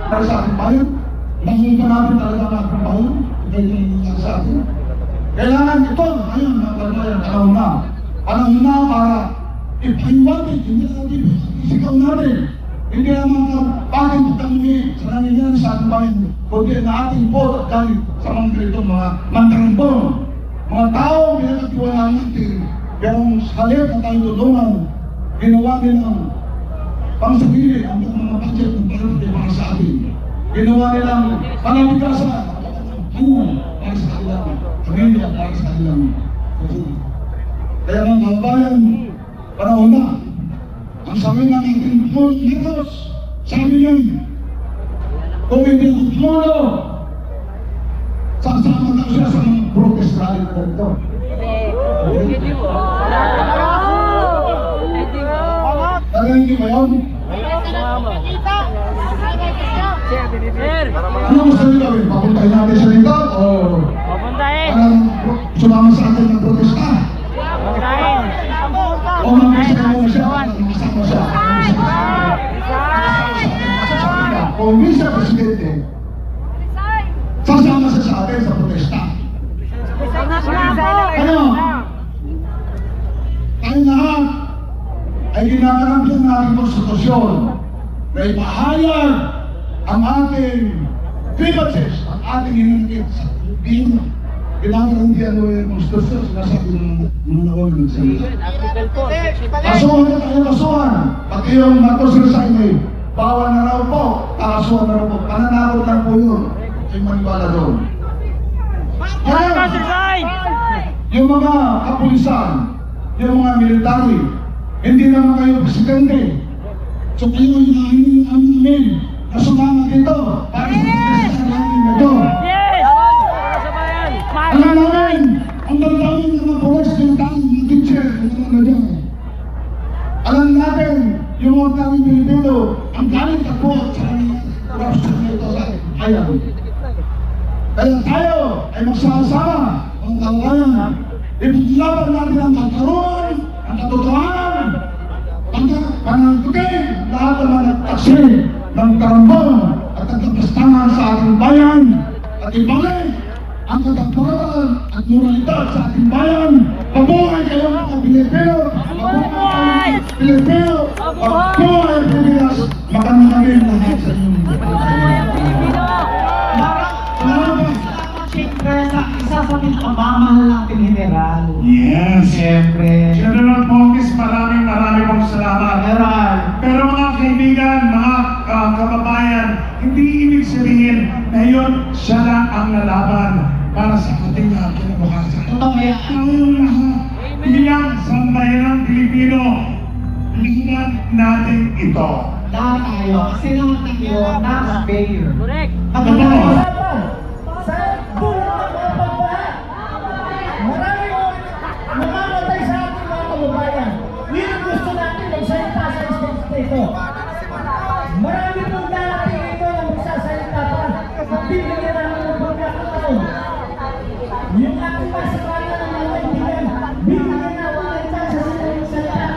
para sa ating bayan. Mahingin ka natin talaga ang ating bayan. Ito yung nangyayari sa atin. Kailangan ito, ngayon, mga kabayan, panahon na para ipaliwanag, hindi natin isigaw natin. Hindi naman bakit tanongin sa nangyayari sa ating bayan, kundi na ating board at galit sa mga ganito, mga mandarambong, mga tao pinagkatiwalaan natin, pero halip na tayong tulungan, ginawa nilang pangsabili ang mga budget ng parang para sa atin. Ginawa nilang panabigasan para sa kanilang pamilya, para sa kanilang pamilya. Kaya mga kababayan, panahon na, ang sabi ng ating Marcos, sabi niya, kung hindi ako tumulo, sasama lang siya sa mga protest rally na ito. Talagang hindi ba yun? Ano gusto nyo gawin? Papuntahin natin siya dito? O parang sumama sa atin ng protesta? O mag-isama mo siya? Mag-isama siya? O hindi siya presidente, sasama siya sa atin sa protesta. Ano? Tayo lahat ay ginagarantyan ng ating konstitusyon na ipahayag ang ating privileges, ang ating hinanakit sa Pilipino. Ginagarantyan mo yung konstitusyon, sinasabi ng mga naon ng sila. Kasuhan na tayo, kasuhan. Pati yung Marcos resign ay bawal na raw po, kakasuhan na raw po. Pananakot lang po yun. Ay maniwala doon. Yung mga kapulisan, yung mga military, hindi naman kayo presidente. So kayo hinahin namin na sumama dito para sa protesta namin ito. Alam namin, ang damdamin ng mga pulis, yung daming mga teacher, yung mga dyan. Alam natin, yung mga daming Pilipino, ang galing takot sa corruption na ito sa ayan. Kaya tayo ay magsasama, ang kawayan. Ipaglaban natin ang katarungan, ang katotohanan, panangkutin, lahat ng mga nagtaksi ng karambong at nagkapastangan sa ating bayan at ibalik ang katapatan at moralidad sa ating bayan. Mabuhay kayo mga Pilipino! Mabuhay kayo mga Pilipino! Mabuhay Pilipinas! Magandang gabi lahat sa inyo. Isa sa pinapamahal natin general. Yes! Siyempre. General Pontis, maraming pong salamat. General. Pero mga kaibigan, mga kababayan, hindi ibig sabihin na yun siya lang ang lalaban para sa ating kinabukasan. Totoo yan. Tayong lahat, bilang sambayanang Pilipino, laban natin ito. Lahat tayo. Kasi lahat tayo taxpayer. Correct. Sa tulong ng mga pagbaha, maraming namamatay sa ating mga kababayan. Yun ang gusto natin magsalita sa stage dito. Marami pong darating dito na magsasalita pa. Magbibigyan namin ng pagkakataon. Yung ating masakaya ng mga kaibigan, bibigyan natin ng chance sa sinaling salita.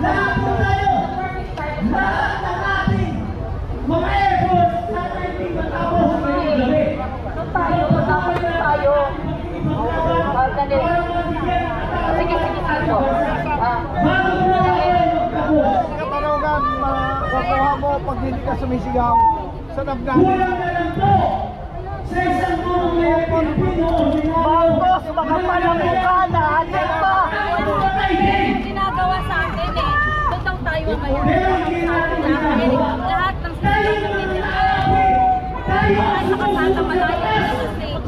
Lahat po tayo, lahat ng ating mga efforts na ating matapos sa mga gabi. Tayo. Sige, tayo. Katanungan, makukuha mo pag hindi ka sumisigaw sa damdamin. Kulang na lang po sa isang tulong na Pilipino. Marcos, baka palang mukha na, atin pa! Yung ginagawa sa atin eh. Doon tayo ngayon. Lahat ng ay sa kasata malaya sa state.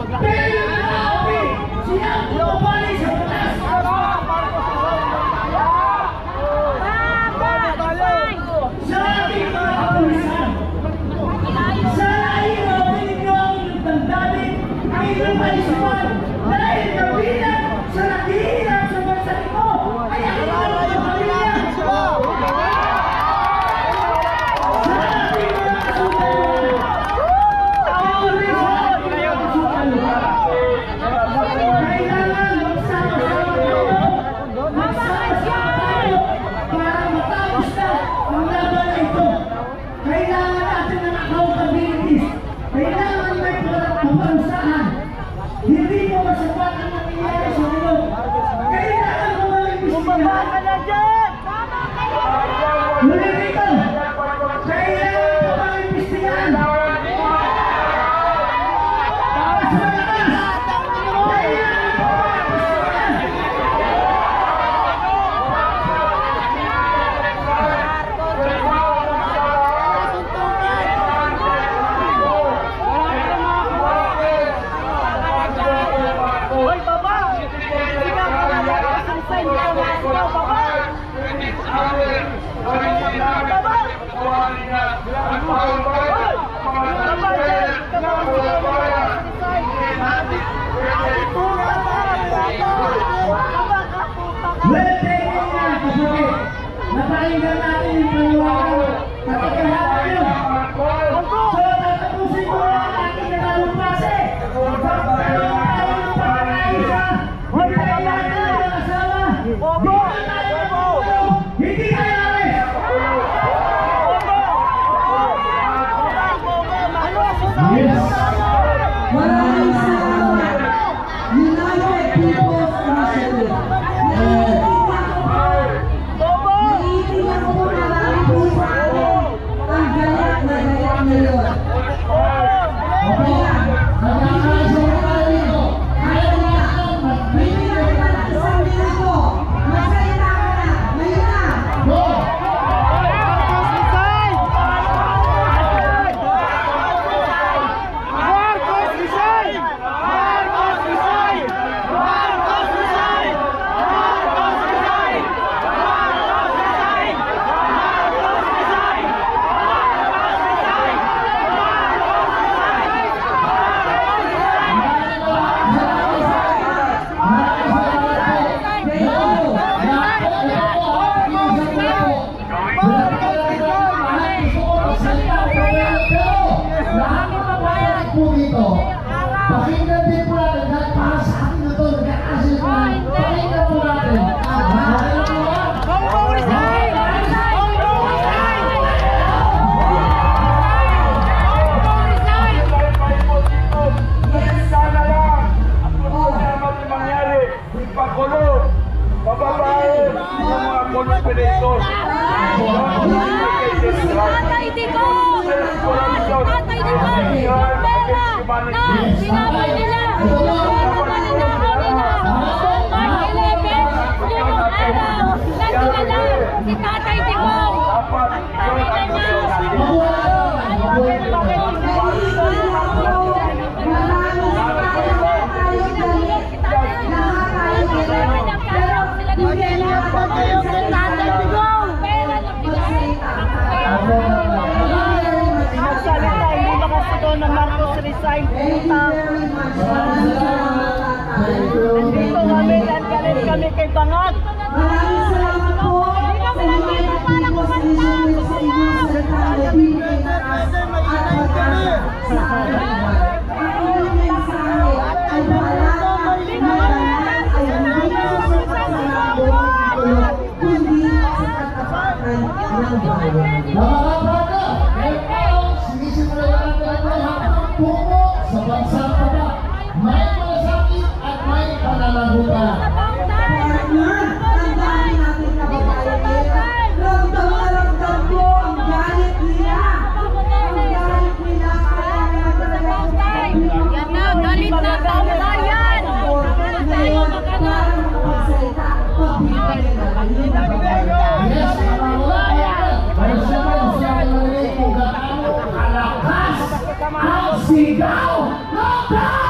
Maraming salamat. United People's Initiative. Naiintindihan ko marami po sa akin ang galit na galit ngayon. Okay lang. Mag-aayos na rito. Kaya na. Bibigyan kita ng 1 minuto. Magsalita ka na. Ngayon na. Go! Pakinggan din po natin dahil para sa akin ito, nagkakasil ko. Pakinggan po natin. Sana lang ang problema di mangyari. Pagkulong, pababae, yung mga conspirators. Tatay Digong! Tatay Digong! Yung pera na sinabi nila, yung pera na ninakaw nila, noong March 11, yun yung araw na dinala si Tatay Digong. Ang pamilya Pinagsalita, hindi ba kasi doon na Marcos resign? Andito kami, galit kami kay Bangat. Maraming salamat po. Hindi kami nandito para kumanta. Mga kabrada, ngayon sinisimula natin ang pagpungo sa bansang papa. May malasakit at may pananagutan. Partner, tandaan natin kababayan. Ramdam na ramdam ko ang galit nila. Ang galit nila kaya Yan na, galit na kababayan! Tayo magana! magsalita. Yes, mga kabrada, pero siyempre siya ay marinig kung gaano kalakas ang sigaw ng